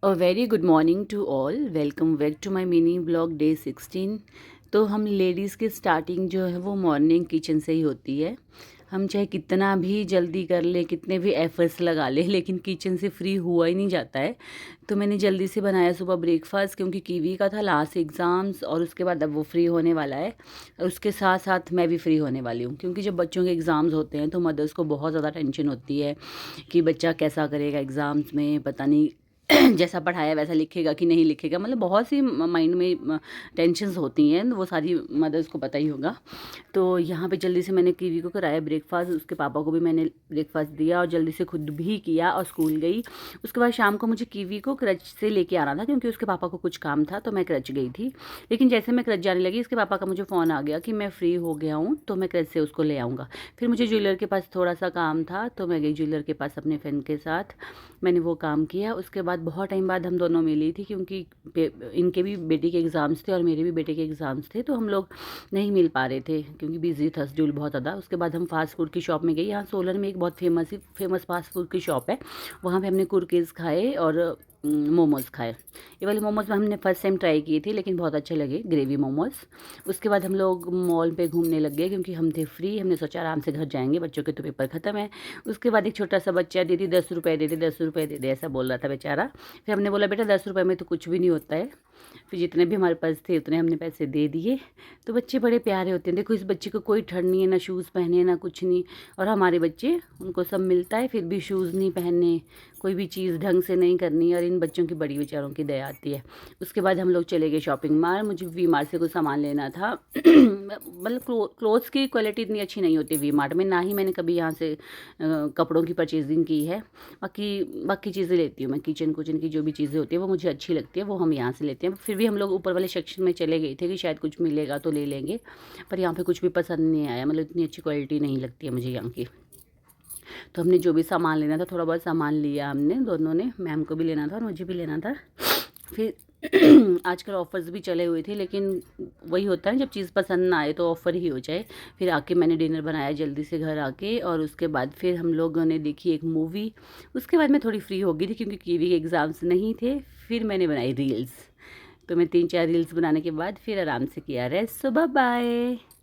A very good morning to all. Welcome back to my mini blog day 16। तो हम ladies की starting जो है वो मॉर्निंग किचन से ही होती है। हम चाहे कितना भी जल्दी कर ले, कितने भी एफर्ट्स लगा ले, लेकिन किचन से फ्री हुआ ही नहीं जाता है। तो मैंने जल्दी से बनाया सुबह ब्रेकफास्ट, क्योंकि कीवी का था लास्ट एग्ज़ाम्स, और उसके बाद अब वो फ्री होने वाला है। और उसके साथ साथ मैं भी फ्री होने वाली हूँ, क्योंकि जब बच्चों के एग्ज़ाम्स होते हैं तो मदर्स को बहुत ज़्यादा टेंशन होती है कि बच्चा कैसा करेगा एग्ज़ाम्स में, पता नहीं जैसा पढ़ाया वैसा लिखेगा कि नहीं लिखेगा। मतलब बहुत सी माइंड में टेंशन्स होती हैं, वो सारी मदर्स को पता ही होगा। तो यहाँ पे जल्दी से मैंने कीवी को कराया ब्रेकफास्ट, उसके पापा को भी मैंने ब्रेकफास्ट दिया और जल्दी से खुद भी किया और स्कूल गई। उसके बाद शाम को मुझे कीवी को क्रच से लेके आना था, क्योंकि उसके पापा को कुछ काम था, तो मैं क्रच गई थी। लेकिन जैसे मैं क्रच जाने लगी, इसके पापा का मुझे फ़ोन आ गया कि मैं फ्री हो गया हूँ, तो मैं क्रच से उसको ले आऊँगा। फिर मुझे ज्वेलर के पास थोड़ा सा काम था, तो मैं गई ज्वेलर के पास अपने फ्रेंड के साथ। मैंने वो काम किया। उसके बाद बहुत टाइम बाद हम दोनों मिली थी, क्योंकि इनके भी बेटी के एग्ज़ाम्स थे और मेरे भी बेटे के एग्ज़ाम्स थे, तो हम लोग नहीं मिल पा रहे थे क्योंकि बिज़ी था शेड्यूल बहुत ज़्यादा। उसके बाद हम फास्ट फूड की शॉप में गए। यहाँ सोलन में एक बहुत फेमस फास्ट फूड की शॉप है, वहाँ पे हमने कुरकेज़ खाए और मोमोज़ खाए। ये वाले मोमोज़ हमने फर्स्ट टाइम ट्राई किए थे, लेकिन बहुत अच्छे लगे, ग्रेवी मोमोज़। उसके बाद हम लोग मॉल पे घूमने लग गए, क्योंकि हम थे फ्री। हमने सोचा आराम से घर जाएंगे, बच्चों के तो पेपर ख़त्म है। उसके बाद एक छोटा सा बच्चा, दीदी 10 रुपये दे दे, 10 रुपये दे दे, ऐसा बोल रहा था बेचारा। फिर हमने बोला बेटा 10 रुपये में तो कुछ भी नहीं होता है। फिर जितने भी हमारे पास थे उतने हमने पैसे दे दिए। तो बच्चे बड़े प्यारे होते हैं। देखो इस बच्चे को कोई ठंड नहीं है, ना शूज़ पहने ना कुछ नहीं। और हमारे बच्चे, उनको सब मिलता है फिर भी शूज़ नहीं पहनने, कोई भी चीज़ ढंग से नहीं करनी, और इन बच्चों की बड़ी बेचारों की दया आती है। उसके बाद हम लोग चले गए शॉपिंग माल। मुझे वी मार्ट से कुछ सामान लेना था। मतलब क्लोथ्स की क्वालिटी इतनी अच्छी नहीं होती वी मार्ट में, ना ही मैंने कभी यहाँ से कपड़ों की परचेजिंग की है। बाकी बाकी चीज़ें लेती हूँ मैं, किचन कुचन की जो भी चीज़ें होती है वो मुझे अच्छी लगती है, वो हम यहाँ से लेते हैं। फिर भी हम लोग ऊपर वाले सेक्शन में चले गए थे कि शायद कुछ मिलेगा तो ले लेंगे, पर यहाँ पे कुछ भी पसंद नहीं आया। मतलब इतनी अच्छी क्वालिटी नहीं लगती है मुझे यहाँ की। तो हमने जो भी सामान लेना था, थोड़ा बहुत सामान लिया हमने दोनों ने, मैम को भी लेना था और मुझे भी लेना था। फिर आजकल ऑफ़र्स भी चले हुए थे, लेकिन वही होता है जब चीज़ पसंद ना आए तो ऑफ़र ही हो जाए। फिर आके मैंने डिनर बनाया जल्दी से घर आके, और उसके बाद फिर हम लोगों ने देखी एक मूवी। उसके बाद मैं थोड़ी फ्री हो गई थी, क्योंकि कीवी के एग्ज़ाम्स नहीं थे। फिर मैंने बनाई रील्स। तो मैं 3-4 रील्स बनाने के बाद फिर आराम से किया रेस्ट। सो बाय बाय।